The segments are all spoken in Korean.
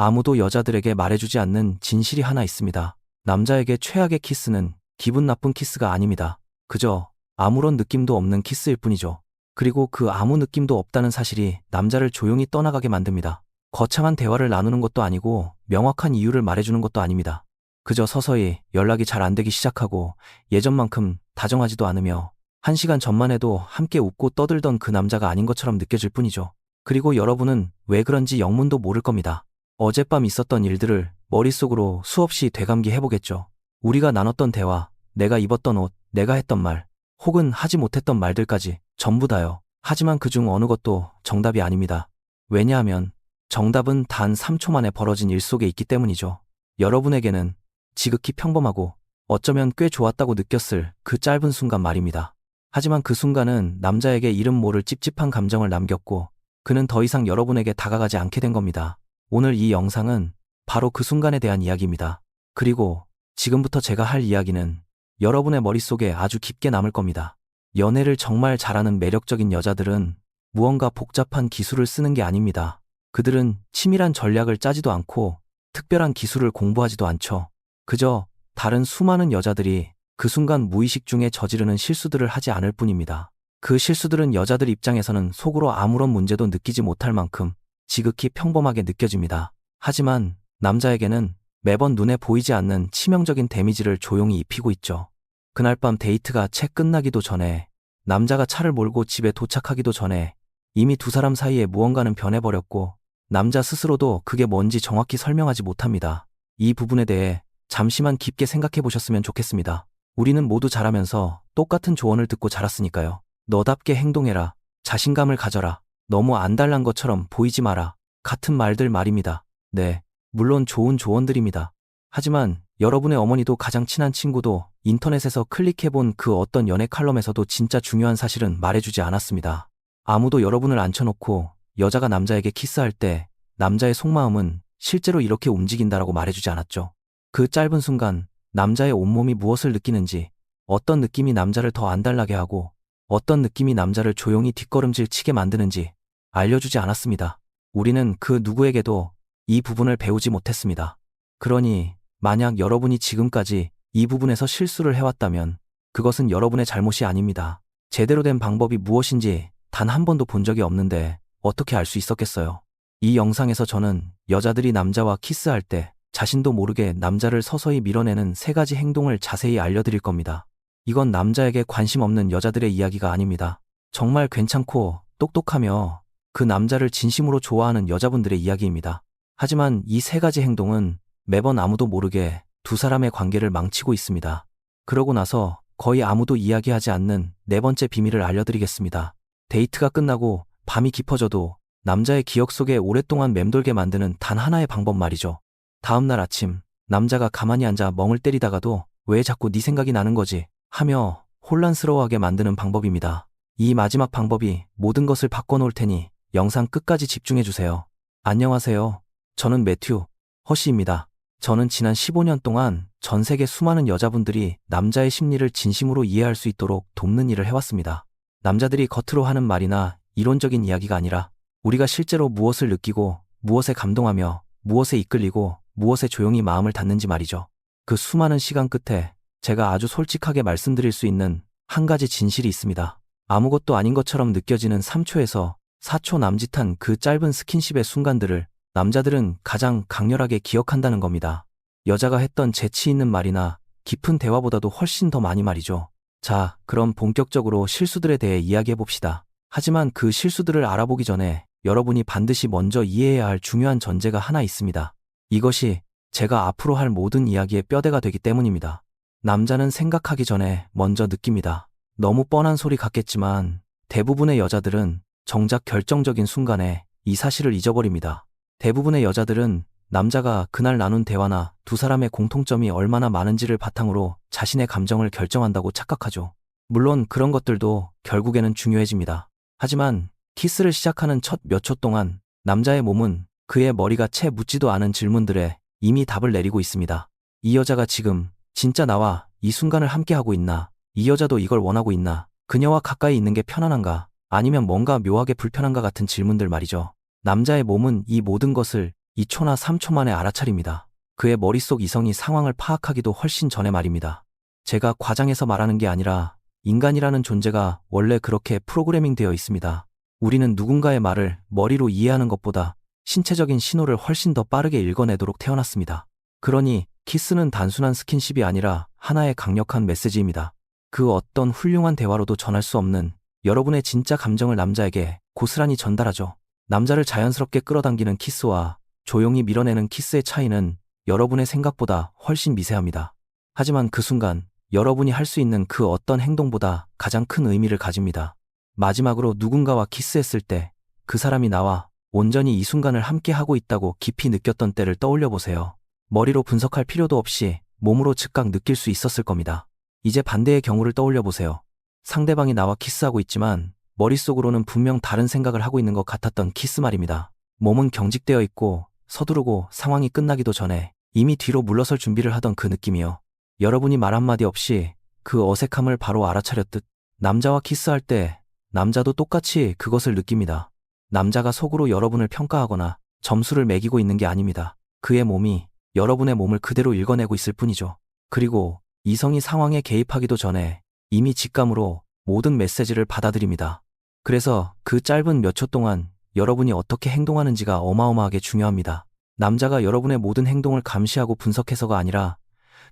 아무도 여자들에게 말해주지 않는 진실이 하나 있습니다. 남자에게 최악의 키스는 기분 나쁜 키스가 아닙니다. 그저 아무런 느낌도 없는 키스일 뿐이죠. 그리고 그 아무 느낌도 없다는 사실이 남자를 조용히 떠나가게 만듭니다. 거창한 대화를 나누는 것도 아니고 명확한 이유를 말해주는 것도 아닙니다. 그저 서서히 연락이 잘 안 되기 시작하고 예전만큼 다정하지도 않으며 1시간 전만 해도 함께 웃고 떠들던 그 남자가 아닌 것처럼 느껴질 뿐이죠. 그리고 여러분은 왜 그런지 영문도 모를 겁니다. 어젯밤 있었던 일들을 머릿속으로 수없이 되감기해보겠죠. 우리가 나눴던 대화, 내가 입었던 옷, 내가 했던 말, 혹은 하지 못했던 말들까지 전부 다요. 하지만 그중 어느 것도 정답이 아닙니다. 왜냐하면 정답은 단 3초 만에 벌어진 일 속에 있기 때문이죠. 여러분에게는 지극히 평범하고 어쩌면 꽤 좋았다고 느꼈을 그 짧은 순간 말입니다. 하지만 그 순간은 남자에게 이름 모를 찝찝한 감정을 남겼고 그는 더 이상 여러분에게 다가가지 않게 된 겁니다. 오늘 이 영상은 바로 그 순간에 대한 이야기입니다. 그리고 지금부터 제가 할 이야기는 여러분의 머릿속에 아주 깊게 남을 겁니다. 연애를 정말 잘하는 매력적인 여자들은 무언가 복잡한 기술을 쓰는 게 아닙니다. 그들은 치밀한 전략을 짜지도 않고 특별한 기술을 공부하지도 않죠. 그저 다른 수많은 여자들이 그 순간 무의식 중에 저지르는 실수들을 하지 않을 뿐입니다. 그 실수들은 여자들 입장에서는 속으로 아무런 문제도 느끼지 못할 만큼 지극히 평범하게 느껴집니다. 하지만 남자에게는 매번 눈에 보이지 않는 치명적인 데미지를 조용히 입히고 있죠. 그날 밤 데이트가 채 끝나기도 전에, 남자가 차를 몰고 집에 도착하기도 전에 이미 두 사람 사이에 무언가는 변해버렸고 남자 스스로도 그게 뭔지 정확히 설명하지 못합니다. 이 부분에 대해 잠시만 깊게 생각해 보셨으면 좋겠습니다. 우리는 모두 자라면서 똑같은 조언을 듣고 자랐으니까요. 너답게 행동해라. 자신감을 가져라. 너무 안달난 것처럼 보이지 마라. 같은 말들 말입니다. 네, 물론 좋은 조언들입니다. 하지만 여러분의 어머니도 가장 친한 친구도 인터넷에서 클릭해본 그 어떤 연애 칼럼에서도 진짜 중요한 사실은 말해주지 않았습니다. 아무도 여러분을 앉혀놓고 여자가 남자에게 키스할 때 남자의 속마음은 실제로 이렇게 움직인다라고 말해주지 않았죠. 그 짧은 순간 남자의 온몸이 무엇을 느끼는지, 어떤 느낌이 남자를 더 안달나게 하고 어떤 느낌이 남자를 조용히 뒷걸음질 치게 만드는지 알려주지 않았습니다. 우리는 그 누구에게도 이 부분을 배우지 못했습니다. 그러니 만약 여러분이 지금까지 이 부분에서 실수를 해왔다면 그것은 여러분의 잘못이 아닙니다. 제대로 된 방법이 무엇인지 단 한 번도 본 적이 없는데 어떻게 알 수 있었겠어요? 이 영상에서 저는 여자들이 남자와 키스할 때 자신도 모르게 남자를 서서히 밀어내는 3가지 행동을 자세히 알려드릴 겁니다. 이건 남자에게 관심 없는 여자들의 이야기가 아닙니다. 정말 괜찮고 똑똑하며 그 남자를 진심으로 좋아하는 여자분들의 이야기입니다. 하지만 이 3가지 행동은 매번 아무도 모르게 두 사람의 관계를 망치고 있습니다. 그러고 나서 거의 아무도 이야기하지 않는 4번째 비밀을 알려드리겠습니다. 데이트가 끝나고 밤이 깊어져도 남자의 기억 속에 오랫동안 맴돌게 만드는 단 하나의 방법 말이죠. 다음날 아침, 남자가 가만히 앉아 멍을 때리다가도 왜 자꾸 네 생각이 나는 거지? 하며 혼란스러워하게 만드는 방법입니다. 이 마지막 방법이 모든 것을 바꿔놓을 테니 영상 끝까지 집중해주세요. 안녕하세요. 저는 매튜 허쉬입니다. 저는 지난 15년 동안 전 세계 수많은 여자분들이 남자의 심리를 진심으로 이해할 수 있도록 돕는 일을 해왔습니다. 남자들이 겉으로 하는 말이나 이론적인 이야기가 아니라 우리가 실제로 무엇을 느끼고 무엇에 감동하며 무엇에 이끌리고 무엇에 조용히 마음을 닫는지 말이죠. 그 수많은 시간 끝에 제가 아주 솔직하게 말씀드릴 수 있는 한 가지 진실이 있습니다. 아무것도 아닌 것처럼 느껴지는 3초에서 4초 남짓한 그 짧은 스킨십의 순간들을 남자들은 가장 강렬하게 기억한다는 겁니다. 여자가 했던 재치 있는 말이나 깊은 대화보다도 훨씬 더 많이 말이죠. 자, 그럼 본격적으로 실수들에 대해 이야기해봅시다. 하지만 그 실수들을 알아보기 전에 여러분이 반드시 먼저 이해해야 할 중요한 전제가 하나 있습니다. 이것이 제가 앞으로 할 모든 이야기의 뼈대가 되기 때문입니다. 남자는 생각하기 전에 먼저 느낍니다. 너무 뻔한 소리 같겠지만 대부분의 여자들은 정작 결정적인 순간에 이 사실을 잊어버립니다. 대부분의 여자들은 남자가 그날 나눈 대화나 두 사람의 공통점이 얼마나 많은지를 바탕으로 자신의 감정을 결정한다고 착각하죠. 물론 그런 것들도 결국에는 중요해집니다. 하지만 키스를 시작하는 첫 몇 초 동안 남자의 몸은 그의 머리가 채 묻지도 않은 질문들에 이미 답을 내리고 있습니다. 이 여자가 지금 진짜 나와 이 순간을 함께하고 있나? 이 여자도 이걸 원하고 있나? 그녀와 가까이 있는 게 편안한가? 아니면 뭔가 묘하게 불편한가 같은 질문들 말이죠. 남자의 몸은 이 모든 것을 2초나 3초 만에 알아차립니다. 그의 머릿속 이성이 상황을 파악하기도 훨씬 전에 말입니다. 제가 과장해서 말하는 게 아니라 인간이라는 존재가 원래 그렇게 프로그래밍 되어 있습니다. 우리는 누군가의 말을 머리로 이해하는 것보다 신체적인 신호를 훨씬 더 빠르게 읽어내도록 태어났습니다. 그러니 키스는 단순한 스킨십이 아니라 하나의 강력한 메시지입니다. 그 어떤 훌륭한 대화로도 전할 수 없는 여러분의 진짜 감정을 남자에게 고스란히 전달하죠. 남자를 자연스럽게 끌어당기는 키스와 조용히 밀어내는 키스의 차이는 여러분의 생각보다 훨씬 미세합니다. 하지만 그 순간 여러분이 할 수 있는 그 어떤 행동보다 가장 큰 의미를 가집니다. 마지막으로 누군가와 키스했을 때 그 사람이 나와 온전히 이 순간을 함께 하고 있다고 깊이 느꼈던 때를 떠올려 보세요. 머리로 분석할 필요도 없이 몸으로 즉각 느낄 수 있었을 겁니다. 이제 반대의 경우를 떠올려 보세요. 상대방이 나와 키스하고 있지만 머릿속으로는 분명 다른 생각을 하고 있는 것 같았던 키스 말입니다. 몸은 경직되어 있고 서두르고 상황이 끝나기도 전에 이미 뒤로 물러설 준비를 하던 그 느낌이요. 여러분이 말 한마디 없이 그 어색함을 바로 알아차렸듯 남자와 키스할 때 남자도 똑같이 그것을 느낍니다. 남자가 속으로 여러분을 평가하거나 점수를 매기고 있는 게 아닙니다. 그의 몸이 여러분의 몸을 그대로 읽어내고 있을 뿐이죠. 그리고 이성이 상황에 개입하기도 전에 이미 직감으로 모든 메시지를 받아들입니다. 그래서 그 짧은 몇 초 동안 여러분이 어떻게 행동하는지가 어마어마하게 중요합니다. 남자가 여러분의 모든 행동을 감시하고 분석해서가 아니라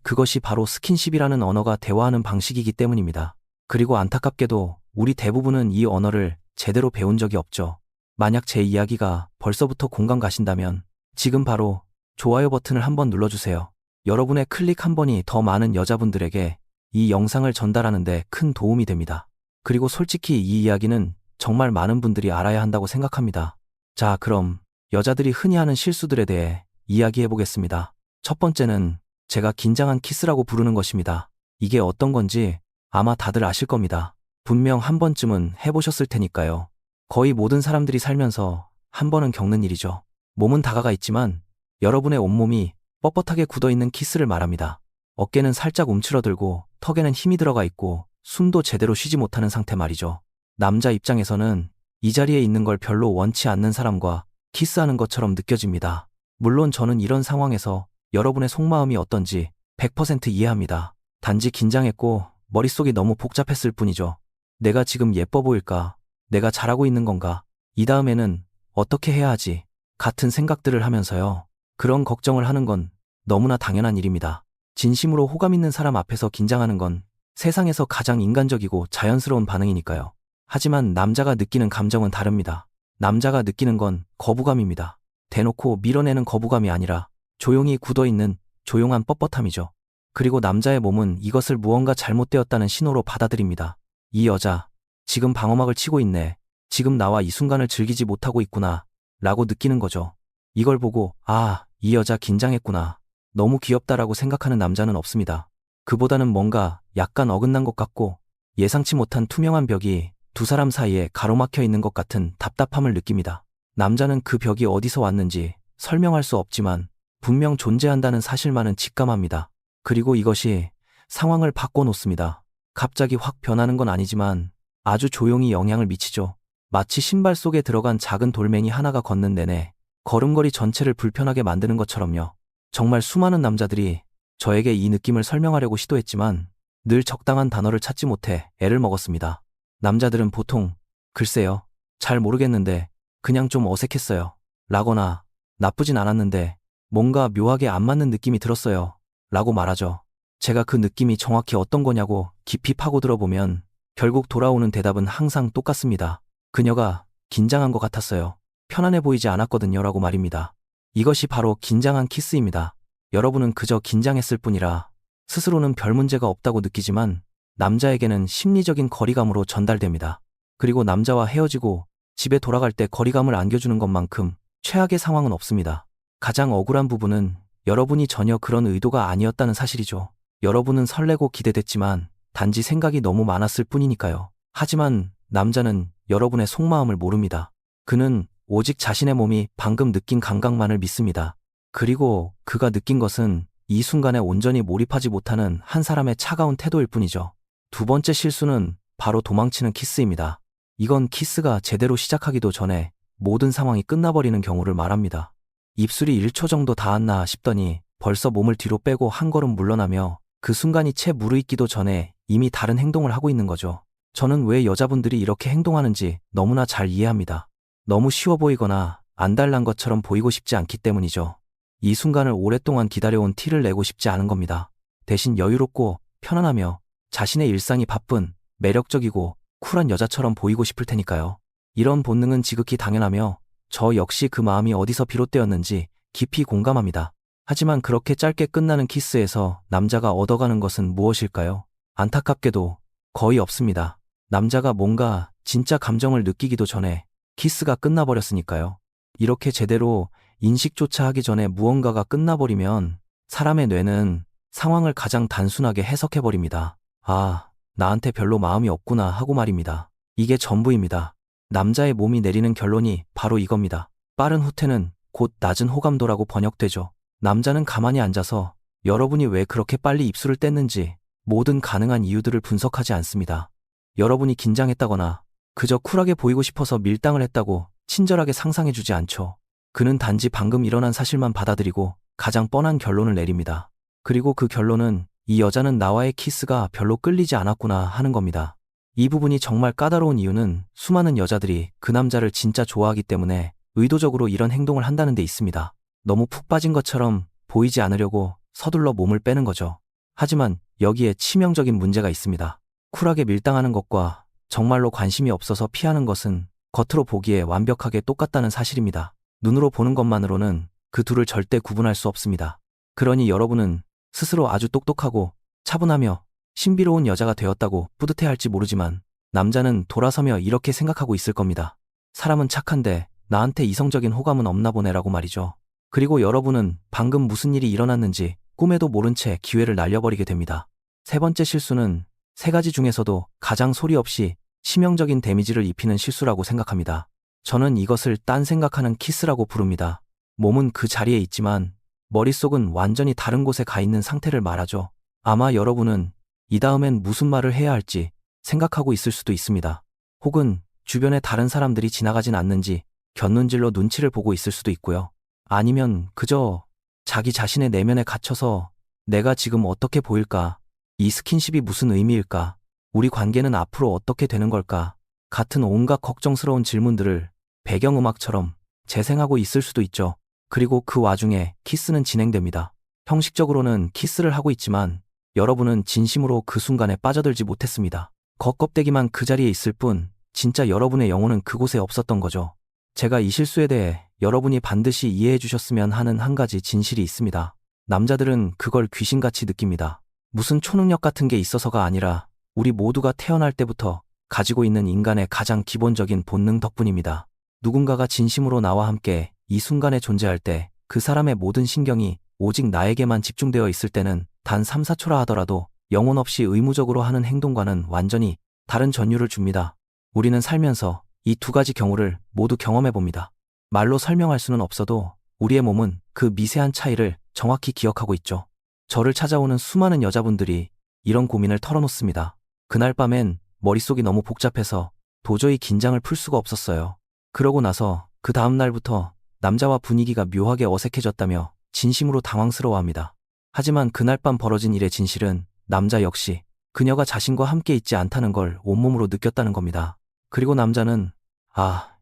그것이 바로 스킨십이라는 언어가 대화하는 방식이기 때문입니다. 그리고 안타깝게도 우리 대부분은 이 언어를 제대로 배운 적이 없죠. 만약 제 이야기가 벌써부터 공감 가신다면 지금 바로 좋아요 버튼을 한번 눌러주세요. 여러분의 클릭 한 번이 더 많은 여자분들에게 이 영상을 전달하는 데 큰 도움이 됩니다. 그리고 솔직히 이 이야기는 정말 많은 분들이 알아야 한다고 생각합니다. 자, 그럼 여자들이 흔히 하는 실수들에 대해 이야기해 보겠습니다. 첫 번째는 제가 긴장한 키스라고 부르는 것입니다. 이게 어떤 건지 아마 다들 아실 겁니다. 분명 한 번쯤은 해보셨을 테니까요. 거의 모든 사람들이 살면서 한 번은 겪는 일이죠. 몸은 다가가 있지만 여러분의 온몸이 뻣뻣하게 굳어있는 키스를 말합니다. 어깨는 살짝 움츠러들고 턱에는 힘이 들어가 있고 숨도 제대로 쉬지 못하는 상태 말이죠. 남자 입장에서는 이 자리에 있는 걸 별로 원치 않는 사람과 키스하는 것처럼 느껴집니다. 물론 저는 이런 상황에서 여러분의 속마음이 어떤지 100% 이해합니다. 단지 긴장했고 머릿속이 너무 복잡했을 뿐이죠. 내가 지금 예뻐 보일까? 내가 잘하고 있는 건가? 이 다음에는 어떻게 해야 하지? 같은 생각들을 하면서요. 그런 걱정을 하는 건 너무나 당연한 일입니다. 진심으로 호감 있는 사람 앞에서 긴장하는 건 세상에서 가장 인간적이고 자연스러운 반응이니까요. 하지만 남자가 느끼는 감정은 다릅니다. 남자가 느끼는 건 거부감입니다. 대놓고 밀어내는 거부감이 아니라 조용히 굳어있는 조용한 뻣뻣함이죠. 그리고 남자의 몸은 이것을 무언가 잘못되었다는 신호로 받아들입니다. 이 여자, 지금 방어막을 치고 있네. 지금 나와 이 순간을 즐기지 못하고 있구나. 라고 느끼는 거죠. 이걸 보고, 아, 이 여자 긴장했구나. 너무 귀엽다라고 생각하는 남자는 없습니다. 그보다는 뭔가 약간 어긋난 것 같고 예상치 못한 투명한 벽이 두 사람 사이에 가로막혀 있는 것 같은 답답함을 느낍니다. 남자는 그 벽이 어디서 왔는지 설명할 수 없지만 분명 존재한다는 사실만은 직감합니다. 그리고 이것이 상황을 바꿔놓습니다. 갑자기 확 변하는 건 아니지만 아주 조용히 영향을 미치죠. 마치 신발 속에 들어간 작은 돌멩이 하나가 걷는 내내 걸음걸이 전체를 불편하게 만드는 것처럼요. 정말 수많은 남자들이 저에게 이 느낌을 설명하려고 시도했지만 늘 적당한 단어를 찾지 못해 애를 먹었습니다. 남자들은 보통 글쎄요, 잘 모르겠는데 그냥 좀 어색했어요. 라거나 나쁘진 않았는데 뭔가 묘하게 안 맞는 느낌이 들었어요. 라고 말하죠. 제가 그 느낌이 정확히 어떤 거냐고 깊이 파고들어 보면 결국 돌아오는 대답은 항상 똑같습니다. 그녀가 긴장한 것 같았어요. 편안해 보이지 않았거든요. 라고 말입니다. 이것이 바로 긴장한 키스입니다. 여러분은 그저 긴장했을 뿐이라 스스로는 별 문제가 없다고 느끼지만 남자에게는 심리적인 거리감으로 전달됩니다. 그리고 남자와 헤어지고 집에 돌아갈 때 거리감을 안겨주는 것만큼 최악의 상황은 없습니다. 가장 억울한 부분은 여러분이 전혀 그런 의도가 아니었다는 사실이죠. 여러분은 설레고 기대됐지만 단지 생각이 너무 많았을 뿐이니까요. 하지만 남자는 여러분의 속마음을 모릅니다. 그는 오직 자신의 몸이 방금 느낀 감각만을 믿습니다. 그리고 그가 느낀 것은 이 순간에 온전히 몰입하지 못하는 한 사람의 차가운 태도일 뿐이죠. 두 번째 실수는 바로 도망치는 키스입니다. 이건 키스가 제대로 시작하기도 전에 모든 상황이 끝나버리는 경우를 말합니다. 입술이 1초 정도 닿았나 싶더니 벌써 몸을 뒤로 빼고 한 걸음 물러나며 그 순간이 채 무르익기도 전에 이미 다른 행동을 하고 있는 거죠. 저는 왜 여자분들이 이렇게 행동하는지 너무나 잘 이해합니다. 너무 쉬워 보이거나 안달난 것처럼 보이고 싶지 않기 때문이죠. 이 순간을 오랫동안 기다려온 티를 내고 싶지 않은 겁니다. 대신 여유롭고 편안하며 자신의 일상이 바쁜, 매력적이고 쿨한 여자처럼 보이고 싶을 테니까요. 이런 본능은 지극히 당연하며 저 역시 그 마음이 어디서 비롯되었는지 깊이 공감합니다. 하지만 그렇게 짧게 끝나는 키스에서 남자가 얻어가는 것은 무엇일까요? 안타깝게도 거의 없습니다. 남자가 뭔가 진짜 감정을 느끼기도 전에 키스가 끝나버렸으니까요. 이렇게 제대로 인식조차 하기 전에 무언가가 끝나버리면 사람의 뇌는 상황을 가장 단순하게 해석해버립니다. 아, 나한테 별로 마음이 없구나 하고 말입니다. 이게 전부입니다. 남자의 몸이 내리는 결론이 바로 이겁니다. 빠른 후퇴는 곧 낮은 호감도라고 번역되죠. 남자는 가만히 앉아서 여러분이 왜 그렇게 빨리 입술을 뗐는지 모든 가능한 이유들을 분석하지 않습니다. 여러분이 긴장했다거나 그저 쿨하게 보이고 싶어서 밀당을 했다고 친절하게 상상해주지 않죠. 그는 단지 방금 일어난 사실만 받아들이고 가장 뻔한 결론을 내립니다. 그리고 그 결론은 이 여자는 나와의 키스가 별로 끌리지 않았구나 하는 겁니다. 이 부분이 정말 까다로운 이유는 수많은 여자들이 그 남자를 진짜 좋아하기 때문에 의도적으로 이런 행동을 한다는 데 있습니다. 너무 푹 빠진 것처럼 보이지 않으려고 서둘러 몸을 빼는 거죠. 하지만 여기에 치명적인 문제가 있습니다. 쿨하게 밀당하는 것과 정말로 관심이 없어서 피하는 것은 겉으로 보기에 완벽하게 똑같다는 사실입니다. 눈으로 보는 것만으로는 그 둘을 절대 구분할 수 없습니다. 그러니 여러분은 스스로 아주 똑똑하고 차분하며 신비로운 여자가 되었다고 뿌듯해할지 모르지만 남자는 돌아서며 이렇게 생각하고 있을 겁니다. 사람은 착한데 나한테 이성적인 호감은 없나 보네라고 말이죠. 그리고 여러분은 방금 무슨 일이 일어났는지 꿈에도 모른 채 기회를 날려버리게 됩니다. 세 번째 실수는 세 가지 중에서도 가장 소리 없이 치명적인 데미지를 입히는 실수라고 생각합니다. 저는 이것을 딴 생각하는 키스라고 부릅니다. 몸은 그 자리에 있지만 머릿속은 완전히 다른 곳에 가 있는 상태를 말하죠. 아마 여러분은 이 다음엔 무슨 말을 해야 할지 생각하고 있을 수도 있습니다. 혹은 주변에 다른 사람들이 지나가진 않는지 곁눈질로 눈치를 보고 있을 수도 있고요. 아니면 그저 자기 자신의 내면에 갇혀서 내가 지금 어떻게 보일까? 이 스킨십이 무슨 의미일까? 우리 관계는 앞으로 어떻게 되는 걸까? 같은 온갖 걱정스러운 질문들을 배경음악처럼 재생하고 있을 수도 있죠. 그리고 그 와중에 키스는 진행됩니다. 형식적으로는 키스를 하고 있지만 여러분은 진심으로 그 순간에 빠져들지 못했습니다. 겉껍데기만 그 자리에 있을 뿐 진짜 여러분의 영혼은 그곳에 없었던 거죠. 제가 이 실수에 대해 여러분이 반드시 이해해 주셨으면 하는 한 가지 진실이 있습니다. 남자들은 그걸 귀신같이 느낍니다. 무슨 초능력 같은 게 있어서가 아니라 우리 모두가 태어날 때부터 가지고 있는 인간의 가장 기본적인 본능 덕분입니다. 누군가가 진심으로 나와 함께 이 순간에 존재할 때 그 사람의 모든 신경이 오직 나에게만 집중되어 있을 때는 단 3, 4초라 하더라도 영혼 없이 의무적으로 하는 행동과는 완전히 다른 전율을 줍니다. 우리는 살면서 이 두 가지 경우를 모두 경험해 봅니다. 말로 설명할 수는 없어도 우리의 몸은 그 미세한 차이를 정확히 기억하고 있죠. 저를 찾아오는 수많은 여자분들이 이런 고민을 털어놓습니다. 그날 밤엔 머릿속이 너무 복잡해서 도저히 긴장을 풀 수가 없었어요. 그러고 나서 그 다음 날부터 남자와 분위기가 묘하게 어색해졌다며 진심으로 당황스러워합니다. 하지만 그날 밤 벌어진 일의 진실은 남자 역시 그녀가 자신과 함께 있지 않다는 걸 온몸으로 느꼈다는 겁니다. 그리고 남자는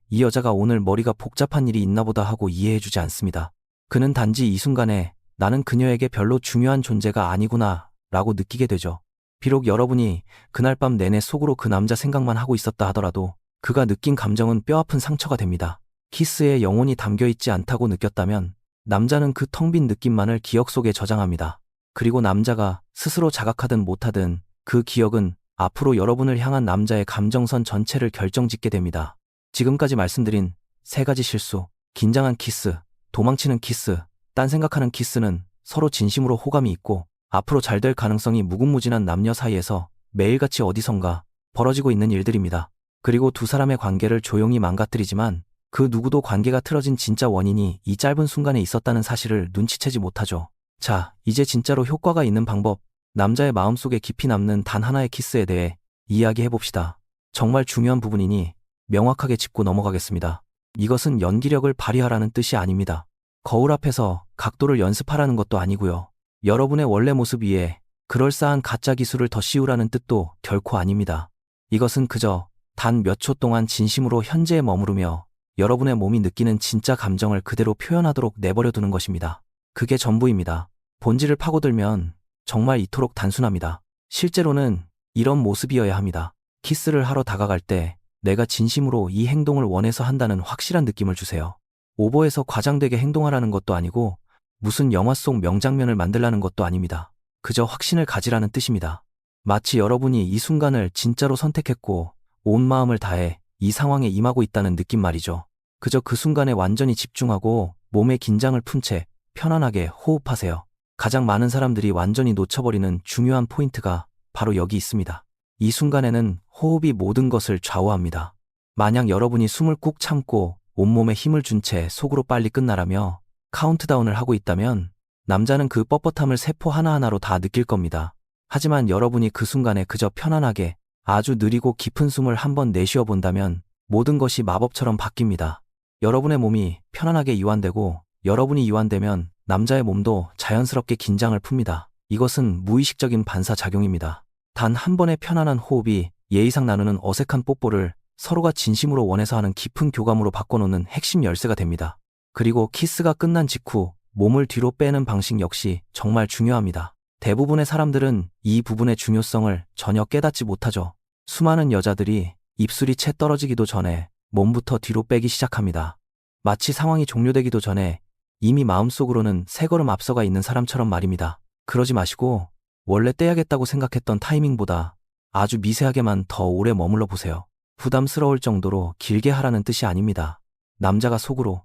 이 여자가 오늘 머리가 복잡한 일이 있나 보다 하고 이해해주지 않습니다. 그는 단지 이 순간에 나는 그녀에게 별로 중요한 존재가 아니구나 라고 느끼게 되죠. 비록 여러분이 그날 밤 내내 속으로 그 남자 생각만 하고 있었다 하더라도 그가 느낀 감정은 뼈아픈 상처가 됩니다. 키스에 영혼이 담겨있지 않다고 느꼈다면 남자는 그 텅 빈 느낌만을 기억 속에 저장합니다. 그리고 남자가 스스로 자각하든 못하든 그 기억은 앞으로 여러분을 향한 남자의 감정선 전체를 결정짓게 됩니다. 지금까지 말씀드린 세 가지 실수, 긴장한 키스, 도망치는 키스, 딴 생각하는 키스는 서로 진심으로 호감이 있고 앞으로 잘 될 가능성이 무궁무진한 남녀 사이에서 매일같이 어디선가 벌어지고 있는 일들입니다. 그리고 두 사람의 관계를 조용히 망가뜨리지만 그 누구도 관계가 틀어진 진짜 원인이 이 짧은 순간에 있었다는 사실을 눈치채지 못하죠. 자, 이제 진짜로 효과가 있는 방법, 남자의 마음속에 깊이 남는 단 하나의 키스에 대해 이야기해봅시다. 정말 중요한 부분이니 명확하게 짚고 넘어가겠습니다. 이것은 연기력을 발휘하라는 뜻이 아닙니다. 거울 앞에서 각도를 연습하라는 것도 아니고요. 여러분의 원래 모습 위에 그럴싸한 가짜 기술을 더 씌우라는 뜻도 결코 아닙니다. 이것은 그저 단 몇 초 동안 진심으로 현재에 머무르며 여러분의 몸이 느끼는 진짜 감정을 그대로 표현하도록 내버려 두는 것입니다. 그게 전부입니다. 본질을 파고들면 정말 이토록 단순합니다. 실제로는 이런 모습이어야 합니다. 키스를 하러 다가갈 때 내가 진심으로 이 행동을 원해서 한다는 확실한 느낌을 주세요. 오버해서 과장되게 행동하라는 것도 아니고 무슨 영화 속 명장면을 만들라는 것도 아닙니다. 그저 확신을 가지라는 뜻입니다. 마치 여러분이 이 순간을 진짜로 선택했고 온 마음을 다해 이 상황에 임하고 있다는 느낌 말이죠. 그저 그 순간에 완전히 집중하고 몸의 긴장을 푼 채 편안하게 호흡하세요. 가장 많은 사람들이 완전히 놓쳐버리는 중요한 포인트가 바로 여기 있습니다. 이 순간에는 호흡이 모든 것을 좌우합니다. 만약 여러분이 숨을 꾹 참고 온몸에 힘을 준 채 속으로 빨리 끝나라며 카운트다운을 하고 있다면 남자는 그 뻣뻣함을 세포 하나하나로 다 느낄 겁니다. 하지만 여러분이 그 순간에 그저 편안하게 아주 느리고 깊은 숨을 한번 내쉬어 본다면 모든 것이 마법처럼 바뀝니다. 여러분의 몸이 편안하게 이완되고 여러분이 이완되면 남자의 몸도 자연스럽게 긴장을 풉니다. 이것은 무의식적인 반사작용입니다. 단 한 번의 편안한 호흡이 예의상 나누는 어색한 뽀뽀를 서로가 진심으로 원해서 하는 깊은 교감으로 바꿔놓는 핵심 열쇠가 됩니다. 그리고 키스가 끝난 직후 몸을 뒤로 빼는 방식 역시 정말 중요합니다. 대부분의 사람들은 이 부분의 중요성을 전혀 깨닫지 못하죠. 수많은 여자들이 입술이 채 떨어지기도 전에 몸부터 뒤로 빼기 시작합니다. 마치 상황이 종료되기도 전에 이미 마음속으로는 세 걸음 앞서가 있는 사람처럼 말입니다. 그러지 마시고 원래 떼야겠다고 생각했던 타이밍보다 아주 미세하게만 더 오래 머물러 보세요. 부담스러울 정도로 길게 하라는 뜻이 아닙니다. 남자가 속으로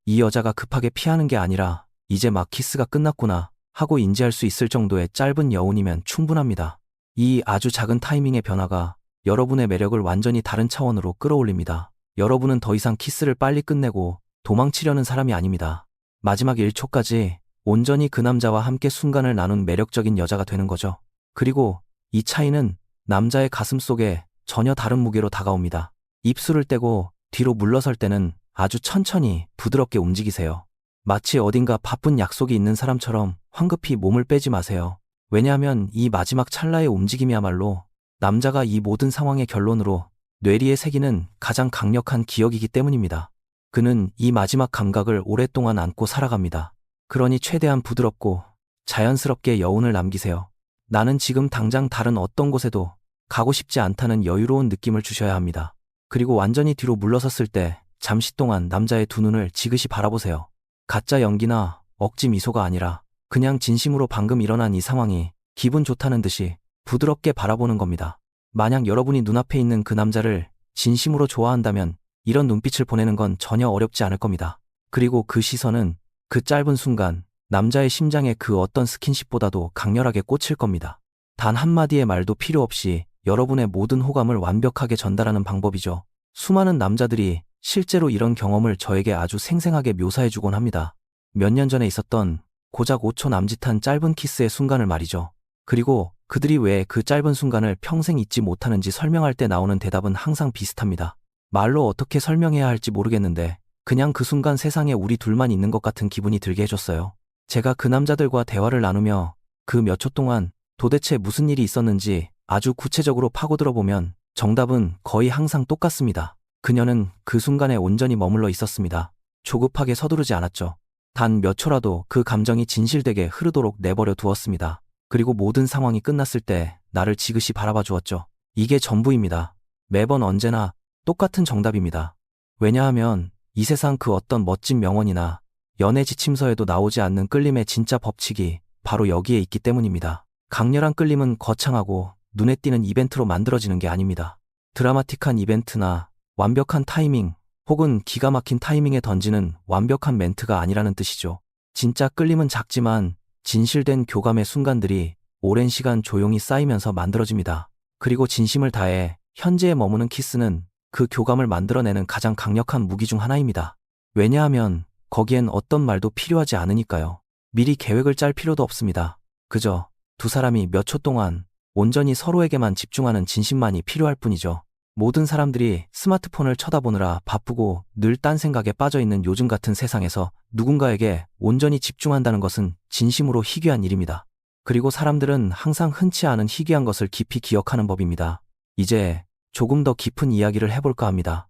이 여자가 급하게 피하는 게 아니라 이제 막 키스가 끝났구나 하고 인지할 수 있을 정도의 짧은 여운이면 충분합니다. 이 아주 작은 타이밍의 변화가 여러분의 매력을 완전히 다른 차원으로 끌어올립니다. 여러분은 더 이상 키스를 빨리 끝내고 도망치려는 사람이 아닙니다. 마지막 1초까지 온전히 그 남자와 함께 순간을 나눈 매력적인 여자가 되는 거죠. 그리고 이 차이는 남자의 가슴 속에 전혀 다른 무게로 다가옵니다. 입술을 떼고 뒤로 물러설 때는 아주 천천히 부드럽게 움직이세요. 마치 어딘가 바쁜 약속이 있는 사람처럼 황급히 몸을 빼지 마세요. 왜냐하면 이 마지막 찰나의 움직임이야말로 남자가 이 모든 상황의 결론으로 뇌리에 새기는 가장 강력한 기억이기 때문입니다. 그는 이 마지막 감각을 오랫동안 안고 살아갑니다. 그러니 최대한 부드럽고 자연스럽게 여운을 남기세요. 나는 지금 당장 다른 어떤 곳에도 가고 싶지 않다는 여유로운 느낌을 주셔야 합니다. 그리고 완전히 뒤로 물러섰을 때 잠시 동안 남자의 두 눈을 지그시 바라보세요. 가짜 연기나 억지 미소가 아니라 그냥 진심으로 방금 일어난 이 상황이 기분 좋다는 듯이 부드럽게 바라보는 겁니다. 만약 여러분이 눈앞에 있는 그 남자를 진심으로 좋아한다면 이런 눈빛을 보내는 건 전혀 어렵지 않을 겁니다. 그리고 그 시선은 그 짧은 순간 남자의 심장에 그 어떤 스킨십보다도 강렬하게 꽂힐 겁니다. 단 한마디의 말도 필요 없이 여러분의 모든 호감을 완벽하게 전달하는 방법이죠. 수많은 남자들이 실제로 이런 경험을 저에게 아주 생생하게 묘사해주곤 합니다. 몇 년 전에 있었던 고작 5초 남짓한 짧은 키스의 순간을 말이죠. 그리고 그들이 왜 그 짧은 순간을 평생 잊지 못하는지 설명할 때 나오는 대답은 항상 비슷합니다. 말로 어떻게 설명해야 할지 모르겠는데 그냥 그 순간 세상에 우리 둘만 있는 것 같은 기분이 들게 해줬어요. 제가 그 남자들과 대화를 나누며 그 몇 초 동안 도대체 무슨 일이 있었는지 아주 구체적으로 파고들어 보면 정답은 거의 항상 똑같습니다. 그녀는 그 순간에 온전히 머물러 있었습니다. 조급하게 서두르지 않았죠. 단 몇 초라도 그 감정이 진실되게 흐르도록 내버려 두었습니다. 그리고 모든 상황이 끝났을 때 나를 지그시 바라봐 주었죠. 이게 전부입니다. 매번 언제나 똑같은 정답입니다. 왜냐하면 이 세상 그 어떤 멋진 명언이나 연애 지침서에도 나오지 않는 끌림의 진짜 법칙이 바로 여기에 있기 때문입니다. 강렬한 끌림은 거창하고 눈에 띄는 이벤트로 만들어지는 게 아닙니다. 드라마틱한 이벤트나 완벽한 타이밍 혹은 기가 막힌 타이밍에 던지는 완벽한 멘트가 아니라는 뜻이죠. 진짜 끌림은 작지만 진실된 교감의 순간들이 오랜 시간 조용히 쌓이면서 만들어집니다. 그리고 진심을 다해 현재에 머무는 키스는 그 교감을 만들어내는 가장 강력한 무기 중 하나입니다. 왜냐하면 거기엔 어떤 말도 필요하지 않으니까요. 미리 계획을 짤 필요도 없습니다. 그저 두 사람이 몇 초 동안 온전히 서로에게만 집중하는 진심만이 필요할 뿐이죠. 모든 사람들이 스마트폰을 쳐다보느라 바쁘고 늘 딴 생각에 빠져 있는 요즘 같은 세상에서 누군가에게 온전히 집중한다는 것은 진심으로 희귀한 일입니다. 그리고 사람들은 항상 흔치 않은 희귀한 것을 깊이 기억하는 법입니다. 이제 조금 더 깊은 이야기를 해볼까 합니다.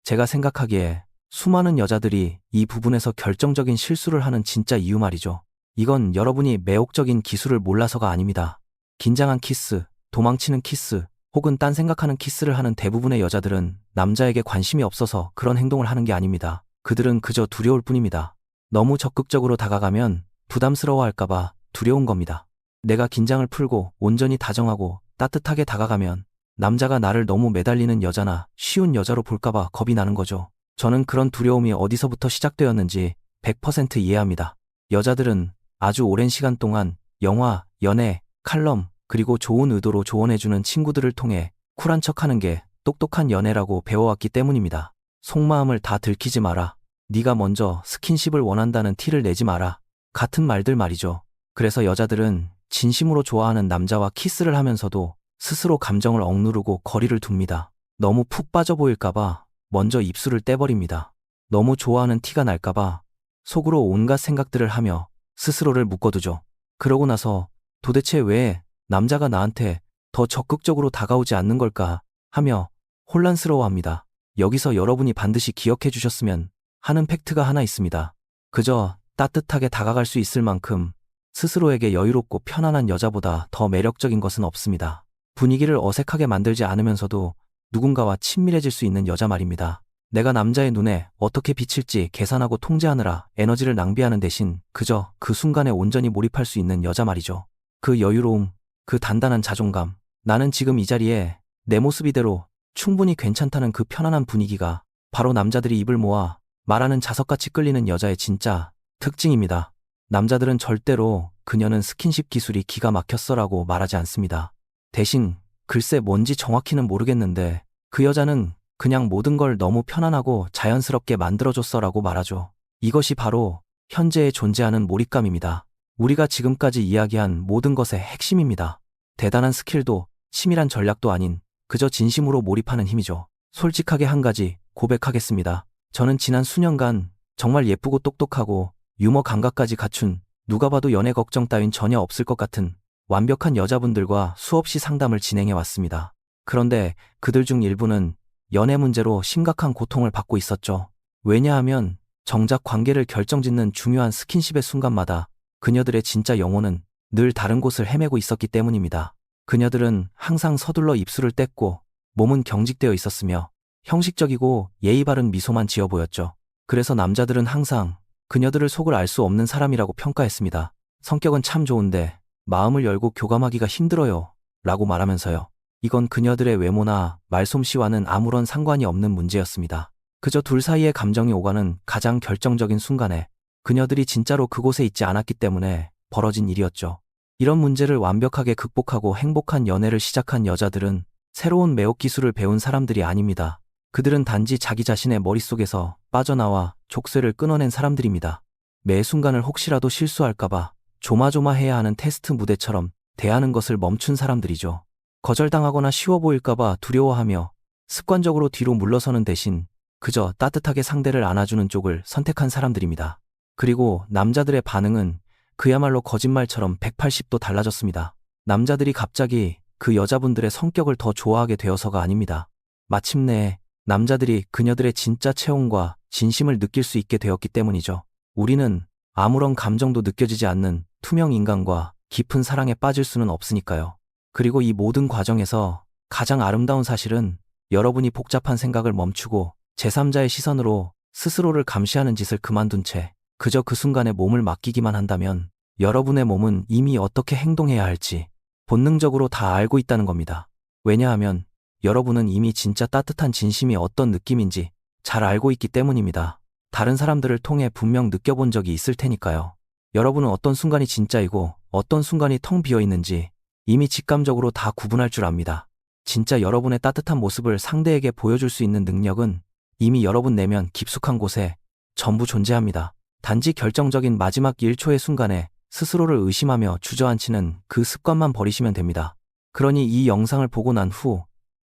제가 생각하기에 수많은 여자들이 이 부분에서 결정적인 실수를 하는 진짜 이유 말이죠. 이건 여러분이 매혹적인 기술을 몰라서가 아닙니다. 긴장한 키스, 도망치는 키스, 혹은 딴 생각하는 키스를 하는 대부분의 여자들은 남자에게 관심이 없어서 그런 행동을 하는 게 아닙니다. 그들은 그저 두려울 뿐입니다. 너무 적극적으로 다가가면 부담스러워할까봐 두려운 겁니다. 내가 긴장을 풀고 온전히 다정하고 따뜻하게 다가가면 남자가 나를 너무 매달리는 여자나 쉬운 여자로 볼까봐 겁이 나는 거죠. 저는 그런 두려움이 어디서부터 시작되었는지 100% 이해합니다. 여자들은 아주 오랜 시간 동안 영화, 연애, 칼럼, 그리고 좋은 의도로 조언해주는 친구들을 통해 쿨한 척하는 게 똑똑한 연애라고 배워왔기 때문입니다. 속마음을 다 들키지 마라. 네가 먼저 스킨십을 원한다는 티를 내지 마라. 같은 말들 말이죠. 그래서 여자들은 진심으로 좋아하는 남자와 키스를 하면서도 스스로 감정을 억누르고 거리를 둡니다. 너무 푹 빠져 보일까봐 먼저 입술을 떼버립니다. 너무 좋아하는 티가 날까봐 속으로 온갖 생각들을 하며 스스로를 묶어두죠. 그러고 나서 도대체 왜 남자가 나한테 더 적극적으로 다가오지 않는 걸까 하며 혼란스러워합니다. 여기서 여러분이 반드시 기억해 주셨으면 하는 팩트가 하나 있습니다. 그저 따뜻하게 다가갈 수 있을 만큼 스스로에게 여유롭고 편안한 여자보다 더 매력적인 것은 없습니다. 분위기를 어색하게 만들지 않으면서도 누군가와 친밀해질 수 있는 여자 말입니다. 내가 남자의 눈에 어떻게 비칠지 계산하고 통제하느라 에너지를 낭비하는 대신 그저 그 순간에 온전히 몰입할 수 있는 여자 말이죠. 그 여유로움, 그 단단한 자존감, 나는 지금 이 자리에 내 모습 이대로 충분히 괜찮다는 그 편안한 분위기가 바로 남자들이 입을 모아 말하는 자석같이 끌리는 여자의 진짜 특징입니다. 남자들은 절대로 그녀는 스킨십 기술이 기가 막혔어라고 말하지 않습니다. 대신 글쎄 뭔지 정확히는 모르겠는데 그 여자는 그냥 모든 걸 너무 편안하고 자연스럽게 만들어줬어라고 말하죠. 이것이 바로 현재에 존재하는 몰입감입니다. 우리가 지금까지 이야기한 모든 것의 핵심입니다. 대단한 스킬도 치밀한 전략도 아닌 그저 진심으로 몰입하는 힘이죠. 솔직하게 한 가지 고백하겠습니다. 저는 지난 수년간 정말 예쁘고 똑똑하고 유머 감각까지 갖춘 누가 봐도 연애 걱정 따윈 전혀 없을 것 같은 완벽한 여자분들과 수없이 상담을 진행해 왔습니다. 그런데 그들 중 일부는 연애 문제로 심각한 고통을 받고 있었죠. 왜냐하면 정작 관계를 결정짓는 중요한 스킨십의 순간마다 그녀들의 진짜 영혼은 늘 다른 곳을 헤매고 있었기 때문입니다. 그녀들은 항상 서둘러 입술을 뗐고 몸은 경직되어 있었으며 형식적이고 예의 바른 미소만 지어 보였죠. 그래서 남자들은 항상 그녀들을 속을 알 수 없는 사람이라고 평가했습니다. 성격은 참 좋은데 마음을 열고 교감하기가 힘들어요 라고 말하면서요. 이건 그녀들의 외모나 말솜씨와는 아무런 상관이 없는 문제였습니다. 그저 둘 사이의 감정이 오가는 가장 결정적인 순간에 그녀들이 진짜로 그곳에 있지 않았기 때문에 벌어진 일이었죠. 이런 문제를 완벽하게 극복하고 행복한 연애를 시작한 여자들은 새로운 매혹 기술을 배운 사람들이 아닙니다. 그들은 단지 자기 자신의 머릿속에서 빠져나와 족쇄를 끊어낸 사람들입니다. 매 순간을 혹시라도 실수할까봐 조마조마해야 하는 테스트 무대처럼 대하는 것을 멈춘 사람들이죠. 거절당하거나 쉬워 보일까봐 두려워하며 습관적으로 뒤로 물러서는 대신 그저 따뜻하게 상대를 안아주는 쪽을 선택한 사람들입니다. 그리고 남자들의 반응은 그야말로 거짓말처럼 180도 달라졌습니다. 남자들이 갑자기 그 여자분들의 성격을 더 좋아하게 되어서가 아닙니다. 마침내 남자들이 그녀들의 진짜 체온과 진심을 느낄 수 있게 되었기 때문이죠. 우리는 아무런 감정도 느껴지지 않는 투명 인간과 깊은 사랑에 빠질 수는 없으니까요. 그리고 이 모든 과정에서 가장 아름다운 사실은 여러분이 복잡한 생각을 멈추고 제3자의 시선으로 스스로를 감시하는 짓을 그만둔 채 그저 그 순간에 몸을 맡기기만 한다면 여러분의 몸은 이미 어떻게 행동해야 할지 본능적으로 다 알고 있다는 겁니다. 왜냐하면 여러분은 이미 진짜 따뜻한 진심이 어떤 느낌인지 잘 알고 있기 때문입니다. 다른 사람들을 통해 분명 느껴본 적이 있을 테니까요. 여러분은 어떤 순간이 진짜이고 어떤 순간이 텅 비어 있는지 이미 직감적으로 다 구분할 줄 압니다. 진짜 여러분의 따뜻한 모습을 상대에게 보여줄 수 있는 능력은 이미 여러분 내면 깊숙한 곳에 전부 존재합니다. 단지 결정적인 마지막 1초의 순간에 스스로를 의심하며 주저앉히는 그 습관만 버리시면 됩니다. 그러니 이 영상을 보고 난 후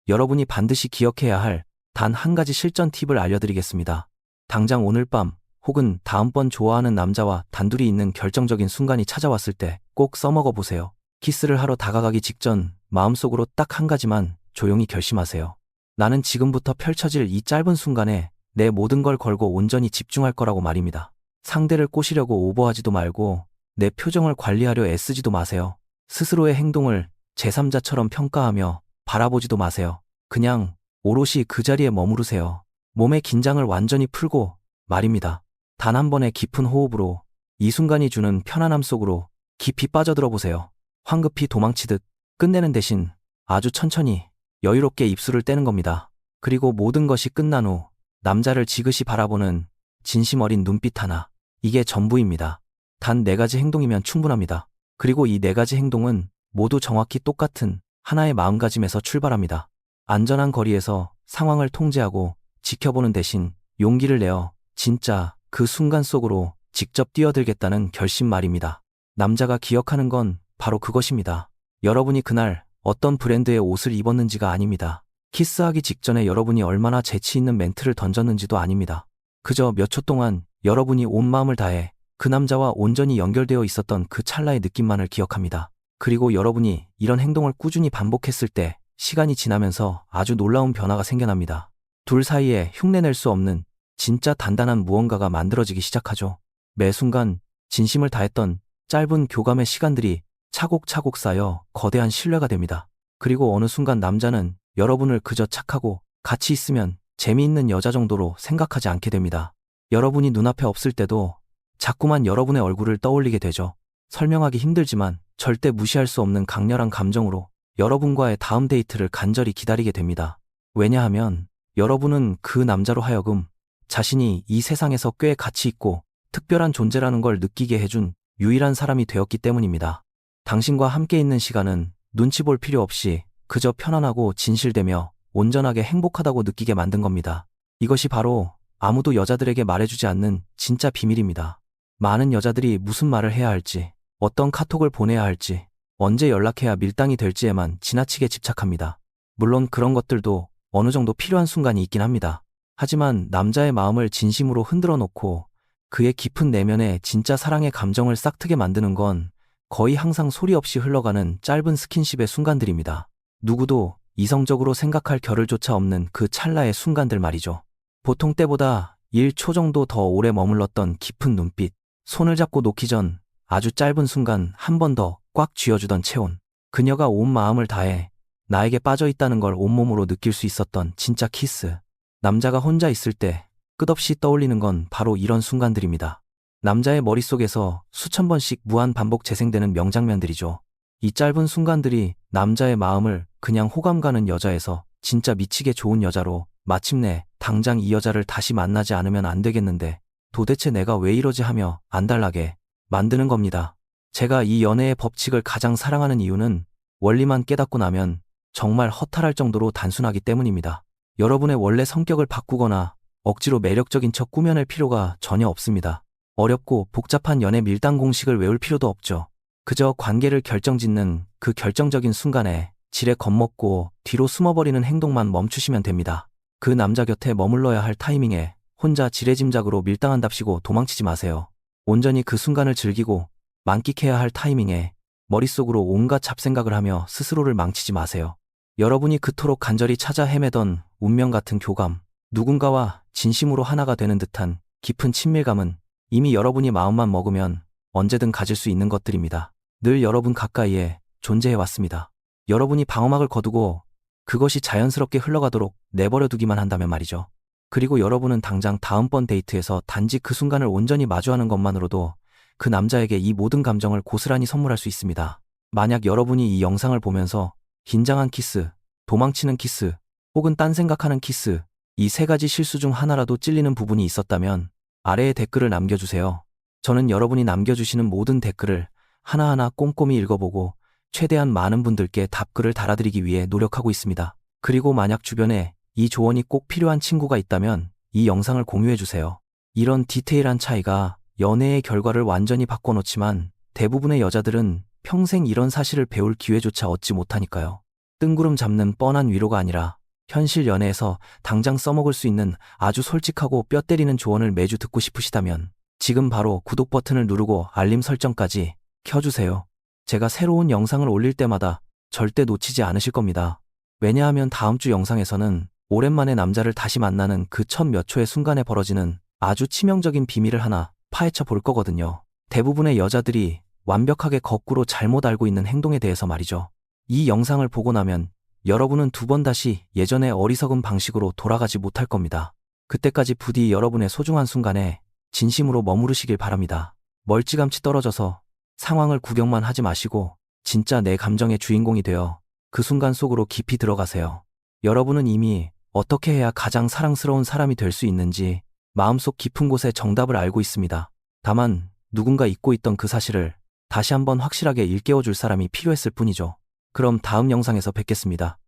여러분이 반드시 기억해야 할 단 한 가지 실전 팁을 알려드리겠습니다. 당장 오늘 밤 혹은 다음번 좋아하는 남자와 단둘이 있는 결정적인 순간이 찾아왔을 때 꼭 써먹어 보세요. 키스를 하러 다가가기 직전 마음속으로 딱 한 가지만 조용히 결심하세요. 나는 지금부터 펼쳐질 이 짧은 순간에 내 모든 걸 걸고 온전히 집중할 거라고 말입니다. 상대를 꼬시려고 오버하지도 말고 내 표정을 관리하려 애쓰지도 마세요. 스스로의 행동을 제3자처럼 평가하며 바라보지도 마세요. 그냥 오롯이 그 자리에 머무르세요. 몸의 긴장을 완전히 풀고 말입니다. 단 한 번의 깊은 호흡으로 이 순간이 주는 편안함 속으로 깊이 빠져들어 보세요. 황급히 도망치듯 끝내는 대신 아주 천천히 여유롭게 입술을 떼는 겁니다. 그리고 모든 것이 끝난 후 남자를 지그시 바라보는 진심 어린 눈빛 하나. 이게 전부입니다. 단 4가지 행동이면 충분합니다. 그리고 이 4가지 행동은 모두 정확히 똑같은 하나의 마음가짐에서 출발합니다. 안전한 거리에서 상황을 통제하고 지켜보는 대신 용기를 내어 진짜 그 순간 속으로 직접 뛰어들겠다는 결심 말입니다. 남자가 기억하는 건 바로 그것입니다. 여러분이 그날 어떤 브랜드의 옷을 입었는지가 아닙니다. 키스하기 직전에 여러분이 얼마나 재치 있는 멘트를 던졌는지도 아닙니다. 그저 몇 초 동안 여러분이 온 마음을 다해 그 남자와 온전히 연결되어 있었던 그 찰나의 느낌만을 기억합니다. 그리고 여러분이 이런 행동을 꾸준히 반복했을 때 시간이 지나면서 아주 놀라운 변화가 생겨납니다. 둘 사이에 흉내낼 수 없는 진짜 단단한 무언가가 만들어지기 시작하죠. 매 순간 진심을 다했던 짧은 교감의 시간들이 차곡차곡 쌓여 거대한 신뢰가 됩니다. 그리고 어느 순간 남자는 여러분을 그저 착하고 같이 있으면 재미있는 여자 정도로 생각하지 않게 됩니다. 여러분이 눈앞에 없을 때도 자꾸만 여러분의 얼굴을 떠올리게 되죠. 설명하기 힘들지만 절대 무시할 수 없는 강렬한 감정으로 여러분과의 다음 데이트를 간절히 기다리게 됩니다. 왜냐하면 여러분은 그 남자로 하여금 자신이 이 세상에서 꽤 가치 있고 특별한 존재라는 걸 느끼게 해준 유일한 사람이 되었기 때문입니다. 당신과 함께 있는 시간은 눈치 볼 필요 없이 그저 편안하고 진실되며 온전하게 행복하다고 느끼게 만든 겁니다. 이것이 바로 아무도 여자들에게 말해주지 않는 진짜 비밀입니다. 많은 여자들이 무슨 말을 해야 할지, 어떤 카톡을 보내야 할지, 언제 연락해야 밀당이 될지에만 지나치게 집착합니다. 물론 그런 것들도 어느 정도 필요한 순간이 있긴 합니다. 하지만 남자의 마음을 진심으로 흔들어 놓고 그의 깊은 내면에 진짜 사랑의 감정을 싹트게 만드는 건 거의 항상 소리 없이 흘러가는 짧은 스킨십의 순간들입니다. 누구도 이성적으로 생각할 겨를조차 없는 그 찰나의 순간들 말이죠. 보통 때보다 1초 정도 더 오래 머물렀던 깊은 눈빛, 손을 잡고 놓기 전 아주 짧은 순간 한 번 더 꽉 쥐어주던 체온, 그녀가 온 마음을 다해 나에게 빠져있다는 걸 온몸으로 느낄 수 있었던 진짜 키스. 남자가 혼자 있을 때 끝없이 떠올리는 건 바로 이런 순간들입니다. 남자의 머릿속에서 수천 번씩 무한 반복 재생되는 명장면들이죠. 이 짧은 순간들이 남자의 마음을 그냥 호감 가는 여자에서 진짜 미치게 좋은 여자로, 마침내 당장 이 여자를 다시 만나지 않으면 안 되겠는데 도대체 내가 왜 이러지 하며 안달나게 만드는 겁니다. 제가 이 연애의 법칙을 가장 사랑하는 이유는 원리만 깨닫고 나면 정말 허탈할 정도로 단순하기 때문입니다. 여러분의 원래 성격을 바꾸거나 억지로 매력적인 척 꾸며낼 필요가 전혀 없습니다. 어렵고 복잡한 연애 밀당 공식을 외울 필요도 없죠. 그저 관계를 결정짓는 그 결정적인 순간에 지레 겁먹고 뒤로 숨어버리는 행동만 멈추시면 됩니다. 그 남자 곁에 머물러야 할 타이밍에 혼자 지레짐작으로 밀당한답시고 도망치지 마세요. 온전히 그 순간을 즐기고 만끽해야 할 타이밍에 머릿속으로 온갖 잡생각을 하며 스스로를 망치지 마세요. 여러분이 그토록 간절히 찾아 헤매던 운명 같은 교감, 누군가와 진심으로 하나가 되는 듯한 깊은 친밀감은 이미 여러분이 마음만 먹으면 언제든 가질 수 있는 것들입니다. 늘 여러분 가까이에 존재해왔습니다. 여러분이 방어막을 거두고 그것이 자연스럽게 흘러가도록 내버려 두기만 한다면 말이죠. 그리고 여러분은 당장 다음번 데이트에서 단지 그 순간을 온전히 마주하는 것만으로도 그 남자에게 이 모든 감정을 고스란히 선물할 수 있습니다. 만약 여러분이 이 영상을 보면서 긴장한 키스, 도망치는 키스, 혹은 딴 생각하는 키스, 이 3가지 실수 중 하나라도 찔리는 부분이 있었다면 아래에 댓글을 남겨주세요. 저는 여러분이 남겨주시는 모든 댓글을 하나하나 꼼꼼히 읽어보고 최대한 많은 분들께 답글을 달아드리기 위해 노력하고 있습니다. 그리고 만약 주변에 이 조언이 꼭 필요한 친구가 있다면 이 영상을 공유해주세요. 이런 디테일한 차이가 연애의 결과를 완전히 바꿔놓지만 대부분의 여자들은 평생 이런 사실을 배울 기회조차 얻지 못하니까요. 뜬구름 잡는 뻔한 위로가 아니라 현실 연애에서 당장 써먹을 수 있는 아주 솔직하고 뼈 때리는 조언을 매주 듣고 싶으시다면 지금 바로 구독 버튼을 누르고 알림 설정까지 켜주세요. 제가 새로운 영상을 올릴 때마다 절대 놓치지 않으실 겁니다. 왜냐하면 다음 주 영상에서는 오랜만에 남자를 다시 만나는 그 첫 몇 초의 순간에 벌어지는 아주 치명적인 비밀을 하나 파헤쳐 볼 거거든요. 대부분의 여자들이 완벽하게 거꾸로 잘못 알고 있는 행동에 대해서 말이죠. 이 영상을 보고 나면 여러분은 두 번 다시 예전의 어리석은 방식으로 돌아가지 못할 겁니다. 그때까지 부디 여러분의 소중한 순간에 진심으로 머무르시길 바랍니다. 멀찌감치 떨어져서 상황을 구경만 하지 마시고 진짜 내 감정의 주인공이 되어 그 순간 속으로 깊이 들어가세요. 여러분은 이미 어떻게 해야 가장 사랑스러운 사람이 될 수 있는지 마음속 깊은 곳에 정답을 알고 있습니다. 다만 누군가 잊고 있던 그 사실을 다시 한번 확실하게 일깨워줄 사람이 필요했을 뿐이죠. 그럼 다음 영상에서 뵙겠습니다.